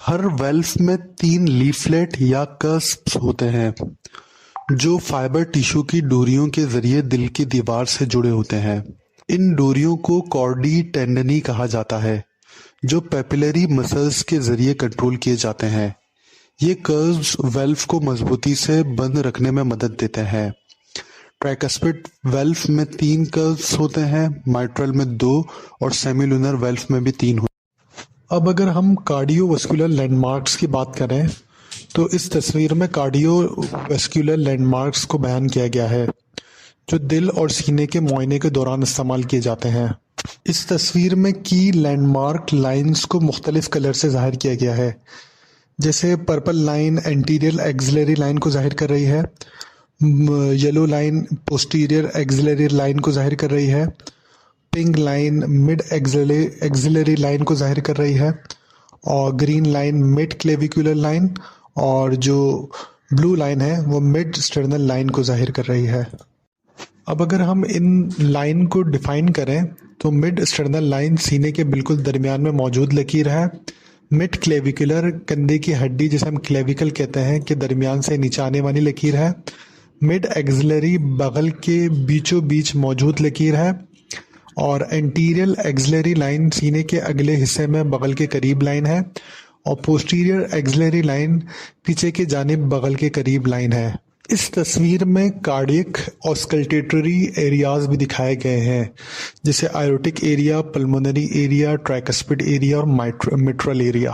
ہر wealth میں 3 leaflet یا کسپس ہوتے ہیں جو فائبر ٹیشو کی ڈوریوں کے ذریعے دل کی دیوار سے جڑے ہوتے ہیں۔ ان ڈوریوں کو کارڈی ٹینڈنی کہا جاتا ہے جو پیپلری مسلز کے ذریعے کنٹرول کیے جاتے ہیں۔ یہ کروز ویلف کو مضبوطی سے بند رکھنے میں مدد دیتے ہیں۔ ٹرائکسپڈ ویلف میں 3 کروز ہوتے ہیں، مائٹرل میں 2 اور سیمی لونر ویلف میں بھی 3 ہوتے ہیں۔ اب اگر ہم کارڈیو واسکولر لینڈ مارکس کی بات کریں تو اس تصویر میں کارڈیو واسکولر لینڈ مارکس کو بیان کیا گیا ہے جو دل اور سینے کے معائنے کے دوران استعمال کیے جاتے ہیں۔ اس تصویر میں کی لینڈ مارک لائنز کو مختلف کلر سے ظاہر کیا گیا ہے، جیسے پرپل لائن اینٹیریئر ایگزیلری لائن کو ظاہر کر رہی ہے، یلو لائن پوسٹیریئر ایگزیلری لائن کو ظاہر کر رہی ہے، پنک لائن مڈ ایگزیلری لائن کو ظاہر کر رہی ہے، اور گرین لائن مڈ کلیویکولر لائن، اور جو بلو لائن ہے وہ مڈ اسٹرنل لائن کو ظاہر کر رہی ہے۔ اب اگر ہم ان لائن کو ڈیفائن کریں تو مڈ اسٹرنل لائن سینے کے بالکل درمیان میں موجود لکیر ہے، مڈ کلیویکولر کندھے کی ہڈی جسے ہم کلیویکل کہتے ہیں کے درمیان سے نیچے آنے والی لکیر ہے، مڈ ایگزیلری بغل کے بیچوں بیچ موجود لکیر ہے، اور انٹیریل ایگزیلری لائن سینے کے اگلے حصے میں بغل کے قریب لائن ہے، اور پوسٹیریئر ایگزیلری لائن پیچھے کی جانب بغل کے قریب لائن ہے۔ اس تصویر میں کارڈیک آسکلٹیٹری ایریاز بھی دکھائے گئے ہیں جیسے آئیروٹک ایریا، پلمونری ایریا، ٹرائکسپڈ ایریا اور مٹرل ایریا۔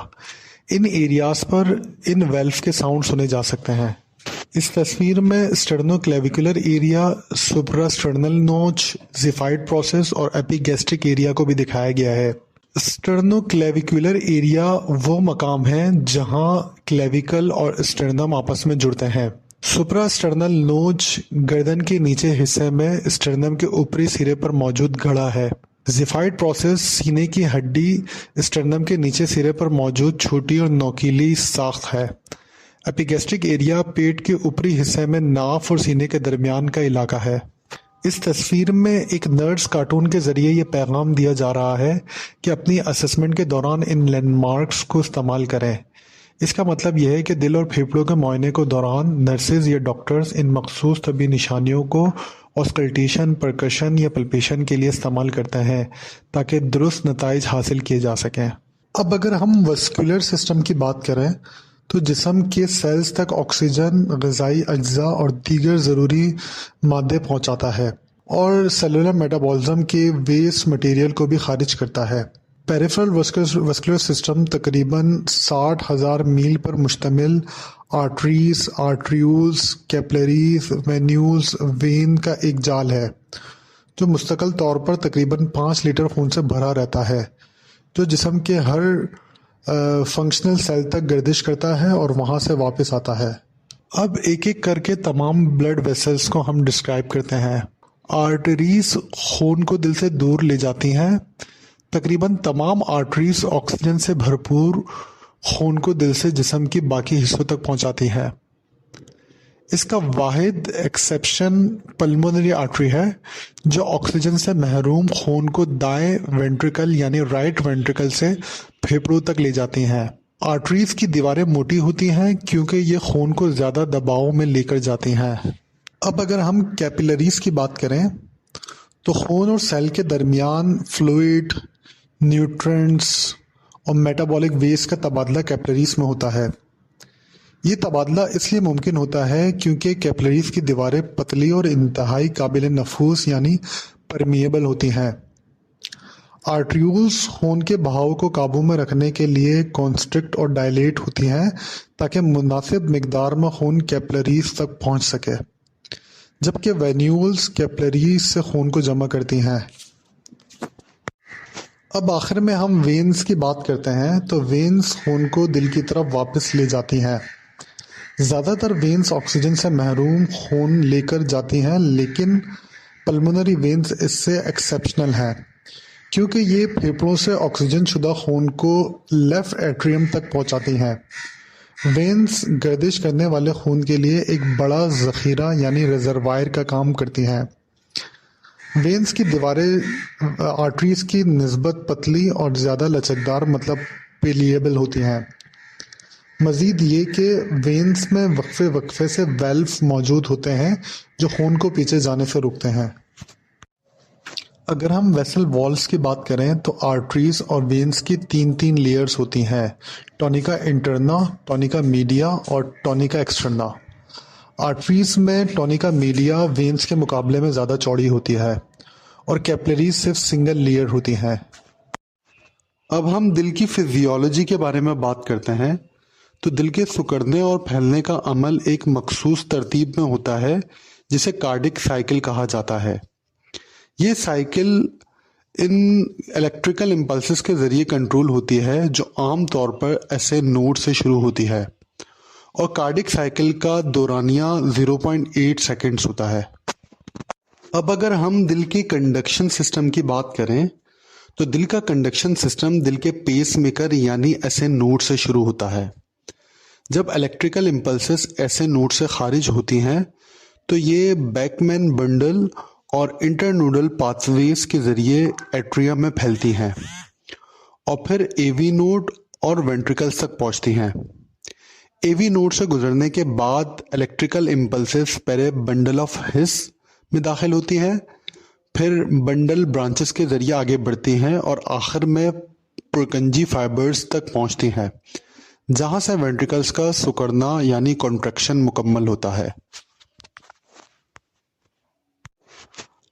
ان ایریاز پر ان ویلف کے ساؤنڈ سنے جا سکتے ہیں۔ اس تصویر میں اسٹرنو کلیویکولر ایریا، سپرا اسٹرنل نوچ، زیفائڈ پروسیس اور ایپیگیسٹرک ایریا کو بھی دکھایا گیا ہے۔ اسٹرنو کلیویکولر ایریا وہ مقام ہے جہاں کلیویکل اور اسٹرنم آپس میں جڑتے ہیں۔ سپرا اسٹرنل نوچ گردن کے نیچے حصے میں اسٹرنم کے اوپری سرے پر موجود گڑھا ہے۔ زیفائڈ پروسیس سینے کی ہڈی اسٹرنم کے نیچے سرے پر موجود چھوٹی اور نوکیلی ساخت ہے۔ ایپیگیسٹرک ایریا پیٹ کے اوپری حصے میں ناف اور سینے کے درمیان کا علاقہ ہے۔ اس تصویر میں ایک نرس کارٹون کے ذریعے یہ پیغام دیا جا رہا ہے کہ اپنی اسسمنٹ کے دوران ان لینڈ مارکس کو استعمال کریں۔ اس کا مطلب یہ ہے کہ دل اور پھیپھڑوں کے معائنے کے دوران نرسز یا ڈاکٹرز ان مخصوص طبی نشانیوں کو آسکلٹیشن، پرکشن یا پلپیشن کے لیے استعمال کرتے ہیں تاکہ درست نتائج حاصل کیے جا سکیں۔ اب اگر ہم واسکولر سسٹم کی بات کریں تو جسم کے سیلز تک آکسیجن، غذائی اجزاء اور دیگر ضروری مادے پہنچاتا ہے اور سیلولر میٹابولزم کے ویسٹ مٹیریل کو بھی خارج کرتا ہے۔ پیریفرل واسکولر سسٹم تقریباً 60,000 میل پر مشتمل آرٹریز، آرٹریولز، کیپلریز، وینیولز، وین کا ایک جال ہے جو مستقل طور پر تقریباً 5 لیٹر خون سے بھرا رہتا ہے، جو جسم کے ہر فنکشنل سیل تک گردش کرتا ہے اور وہاں سے واپس آتا ہے۔ اب ایک ایک کر کے تمام بلڈ ویسلز کو ہم ڈسکرائب کرتے ہیں۔ آرٹریز خون کو دل سے دور لے جاتی ہیں۔ تقریباً تمام آرٹریز آکسیجن سے بھرپور خون کو دل سے جسم کی باقی حصوں تک پہنچاتی ہیں۔ اس کا واحد ایکسیپشن پلمونری آرٹری ہے جو آکسیجن سے محروم خون کو دائیں وینٹریکل یعنی رائٹ وینٹریکل سے پھیپھڑوں تک لے جاتی ہیں۔ آرٹریز کی دیواریں موٹی ہوتی ہیں کیونکہ یہ خون کو زیادہ دباؤ میں لے کر جاتی ہیں۔ اب اگر ہم کیپلریز کی بات کریں تو خون اور سیل کے درمیان فلوئڈ، نیوٹرینٹس اور میٹابولک ویسٹ کا تبادلہ کیپلریز میں ہوتا ہے۔ یہ تبادلہ اس لیے ممکن ہوتا ہے کیونکہ کیپلریز کی دیواریں پتلی اور انتہائی قابل نفوذ یعنی پرمیبل ہوتی ہیں۔ آرٹریولز خون کے بہاؤ کو قابو میں رکھنے کے لیے کانسٹرکٹ اور ڈائلیٹ ہوتی ہیں تاکہ مناسب مقدار میں خون کیپلریز تک پہنچ سکے، جبکہ وینیولز کیپلریز سے خون کو جمع کرتی ہیں۔ اب آخر میں ہم وینز کی بات کرتے ہیں تو وینز خون کو دل کی طرف واپس لے جاتی ہیں۔ زیادہ تر وینز آکسیجن سے محروم خون لے کر جاتی ہیں، لیکن پلمونری وینز اس سے ایکسیپشنل ہیں کیونکہ یہ پھیپھڑوں سے آکسیجن شدہ خون کو لیفٹ ایٹریم تک پہنچاتی ہیں۔ وینز گردش کرنے والے خون کے لیے ایک بڑا ذخیرہ یعنی ریزروائر کا کام کرتی ہیں۔ وینز کی دیواریں آرٹریز کی نسبت پتلی اور زیادہ لچکدار مطلب پیلیبل ہوتی ہیں۔ مزید یہ کہ وینز میں وقفے وقفے سے ویلف موجود ہوتے ہیں جو خون کو پیچھے جانے سے روکتے ہیں۔ اگر ہم ویسل والز کی بات کریں تو آرٹریز اور وینز کی تین لیئرز ہوتی ہیں: ٹونیکا انٹرنا، ٹونیکا میڈیا اور ٹونیکا ایکسٹرنا۔ آرٹریز میں ٹونیکا میڈیا وینز کے مقابلے میں زیادہ چوڑی ہوتی ہے اور کیپلریز صرف سنگل لیئر ہوتی ہیں۔ اب ہم دل کی فزیولوجی کے بارے میں بات کرتے ہیں تو دل کے سکڑنے اور پھیلنے کا عمل ایک مخصوص ترتیب میں ہوتا ہے جسے کارڈک سائیکل کہا جاتا ہے۔ یہ سائیکل ان الیکٹریکل امپلسز کے ذریعے کنٹرول ہوتی ہے جو عام طور پر ایسے نوڈ سے شروع ہوتی ہے، اور کارڈک سائیکل کا دورانیہ 0.8 سیکنڈز ہوتا ہے۔ اب اگر ہم دل کے کنڈکشن سسٹم کی بات کریں تو دل کا کنڈکشن سسٹم دل کے پیس میکر یعنی ایسے نوڈ سے شروع ہوتا ہے۔ جب الیکٹریکل امپلسز ایسے نوڈ سے خارج ہوتی ہیں تو یہ بیک مین بنڈل اور انٹرنوڈل پاتھ ویز کے ذریعے ایٹریا میں پھیلتی ہیں اور پھر اے وی نوڈ اور وینٹریکلز تک پہنچتی ہیں۔ اے وی نوڈ سے گزرنے کے بعد الیکٹریکل امپلسز پہلے بنڈل آف ہس میں داخل ہوتی ہیں، پھر بنڈل برانچز کے ذریعے آگے بڑھتی ہیں اور آخر میں پرکنجی فائبرز تک پہنچتی ہیں، جہاں سے وینٹریکلز کا سکڑنا یعنی کنٹریکشن مکمل ہوتا ہے۔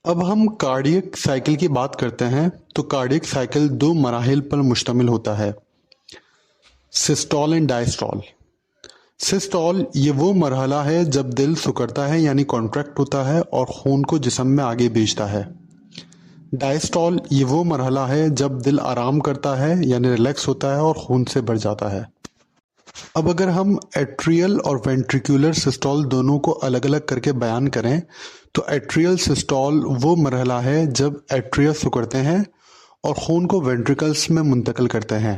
اب ہم کارڈیک سائیکل کی بات کرتے ہیں تو کارڈیک سائیکل 2 مراحل پر مشتمل ہوتا ہے: سسٹول اینڈ ڈائسٹول۔ سسٹول یہ وہ مرحلہ ہے جب دل سکڑتا ہے یعنی کانٹریکٹ ہوتا ہے اور خون کو جسم میں آگے بھیجتا ہے۔ ڈائسٹول یہ وہ مرحلہ ہے جب دل آرام کرتا ہے یعنی ریلیکس ہوتا ہے اور خون سے بھر جاتا ہے۔ اب اگر ہم ایٹریل اور وینٹریکولر سسٹول دونوں کو الگ الگ کر کے بیان کریں تو ایٹریل سسٹول وہ مرحلہ ہے جب ایٹریا سکڑتے ہیں اور خون کو وینٹریکلز میں منتقل کرتے ہیں۔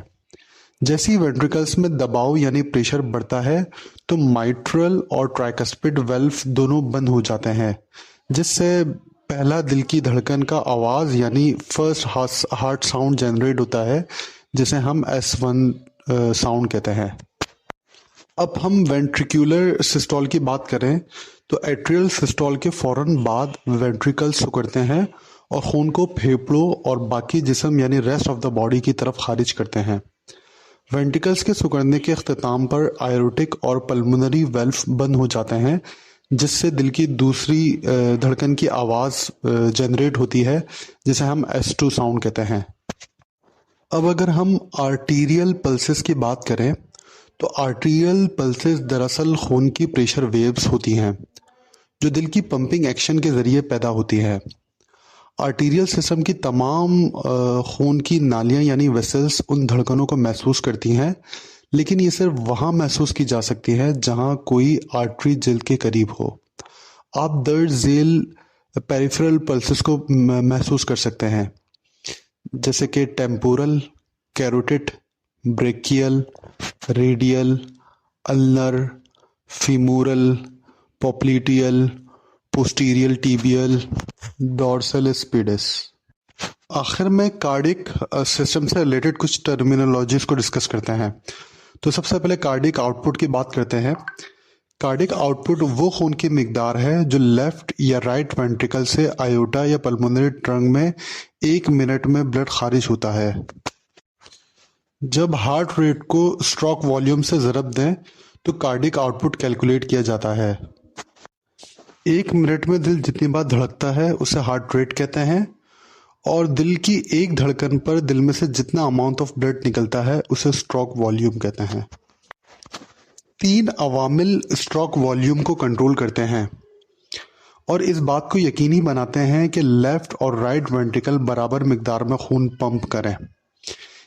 جیسی وینٹریکلز میں دباؤ یعنی پریشر بڑھتا ہے تو مائٹرل اور ٹرائکسپڈ ویلف دونوں بند ہو جاتے ہیں، جس سے پہلا دل کی دھڑکن کا آواز یعنی فرسٹ ہارٹ ساؤنڈ جنریٹ ہوتا ہے، جسے ہم S1 ساؤنڈ کہتے ہیں۔ اب ہم وینٹریکولر سسٹول کی بات کریں تو ایٹریل سسٹول کے فوراً بعد وینٹریکل سکڑتے ہیں اور خون کو پھیپھڑوں اور باقی جسم یعنی ریسٹ آف دا باڈی کی طرف خارج کرتے ہیں۔ وینٹریکلز کے سکڑنے کے اختتام پر آئیروٹک اور پلمونری ویلف بند ہو جاتے ہیں، جس سے دل کی دوسری دھڑکن کی آواز جنریٹ ہوتی ہے، جسے ہم S2 ساؤنڈ کہتے ہیں۔ اب اگر ہم آرٹیریل پلسز کی بات کریں تو آرٹیریل پلسز دراصل خون کی پریشر ویوز ہوتی ہیں جو دل کی پمپنگ ایکشن کے ذریعے پیدا ہوتی ہے۔ آرٹیریل سسٹم کی تمام خون کی نالیاں یعنی ویسلز ان دھڑکنوں کو محسوس کرتی ہیں، لیکن یہ صرف وہاں محسوس کی جا سکتی ہے جہاں کوئی آرٹری جلد کے قریب ہو۔ آپ درج ذیل پیریفرل پلسز کو محسوس کر سکتے ہیں، جیسے کہ temporal, carotid, brachial, radial, ulnar, femoral, popliteal, posterior tibial, dorsal pedis. آخر میں کارڈک سسٹم سے ریلیٹڈ کچھ ٹرمینالوجیز کو ڈسکس کرتے ہیں۔ تو سب سے پہلے کارڈک آؤٹ پٹ کی بات کرتے ہیں۔ کارڈک آؤٹ پٹ وہ خون کی مقدار ہے جو لیفٹ یا رائٹ وینٹریکل سے آئیوٹا یا پلمونری ٹرنک میں 1 منٹ میں بلڈ خارج ہوتا ہے۔ جب ہارٹ ریٹ کو اسٹروک والیوم سے ضرب دیں تو کارڈک آؤٹ پٹ کیلکولیٹ کیا جاتا ہے۔ 1 منٹ میں دل جتنی بار دھڑکتا ہے اسے ہارٹ ریٹ کہتے ہیں، اور دل کی ایک دھڑکن پر دل میں سے جتنا اماؤنٹ آف بلڈ نکلتا ہے اسے اسٹروک والیوم کہتے ہیں۔ 3 عوامل اسٹروک والیوم کو کنٹرول کرتے ہیں اور اس بات کو یقینی بناتے ہیں کہ لیفٹ اور رائٹ وینٹریکل برابر مقدار میں خون پمپ کریں۔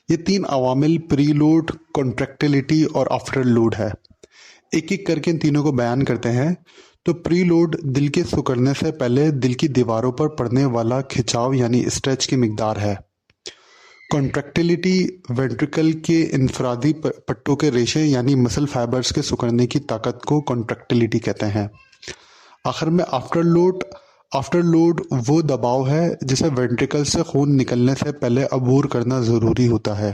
یہ 3 عوامل پری لوڈ، کنٹریکٹیلیٹی اور آفٹر لوڈ ہے۔ ایک ایک کر کے ان تینوں کو بیان کرتے ہیں۔ تو پری لوڈ دل کے سکڑنے سے پہلے دل کی دیواروں پر پڑنے والا کھچاؤ یعنی اسٹریچ کی مقدار ہے۔ کنٹریکٹیلیٹی وینٹریکل کے انفرادی پٹوں کے ریشے یعنی مسل فائبرز کے سکڑنے کی طاقت کو کنٹریکٹیلیٹی کہتے ہیں۔ آخر میں آفٹر لوڈ وہ دباؤ ہے جسے وینٹریکل سے خون نکلنے سے پہلے عبور کرنا ضروری ہوتا ہے۔